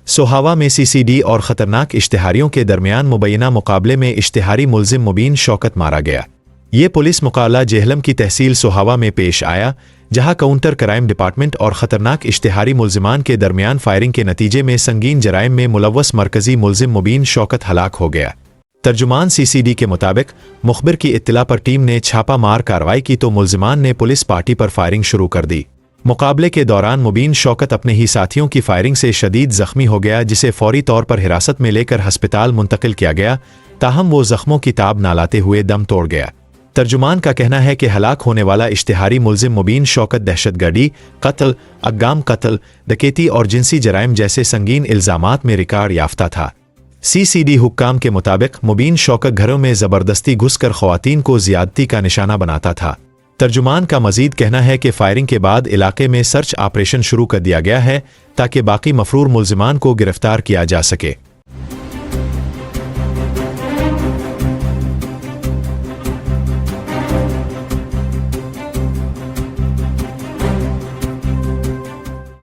सोहावा में सीसीडी और ख़तरनाक इश्तिहारियों के दरमियान मुबैना मुकाबले में इश्तिहारी मुल्जिम मुबीन शौकत मारा गया। ये पुलिस मुकाबला जेहलम की तहसील सोहावा में पेश आया, जहां काउंटर क्राइम डिपार्टमेंट और ख़तरनाक इश्तिहारी मुल्जिमान के दरमियान फायरिंग के नतीजे में संगीन जराइम में मुलव्वस मरकजी मुल्जिम मुबीन शौकत हलाक हो गया। तर्जुमान सीसीडी के मुताबिक मुखबिर की इत्तला पर टीम ने छापा मार कार्रवाई की तो मुल्जिमान ने पुलिस पार्टी पर फायरिंग शुरू कर दी। मुकाबले के दौरान मुबीन शौकत अपने ही साथियों की फायरिंग से शदीद जख्मी हो गया, जिसे फौरी तौर पर हिरासत में लेकर हस्पताल मुंतकिल किया गया, ताहम वो जख्मों की ताब ना लाते हुए दम तोड़ गया। तर्जुमान का कहना है कि हलाक होने वाला इश्तिहारी मुल्जिम मुबीन शौकत दहशतगर्दी, कत्ल, अग्गाम कत्ल, डकैती और जिनसी जराइम जैसे संगीन इल्जामात में रिकॉर्ड याफ्ता था। सीसीडी हुक्काम के मुताबिक मुबीन शौकत घरों में ज़बरदस्ती घुसकर ख़वातीन को ज़ियादती का निशाना बनाता था। तर्जुमान का मजीद कहना है कि फायरिंग के बाद इलाके में सर्च ऑपरेशन शुरू कर दिया गया है ताकि बाकी मफरूर मुल्जिमान को गिरफ्तार किया जा सके।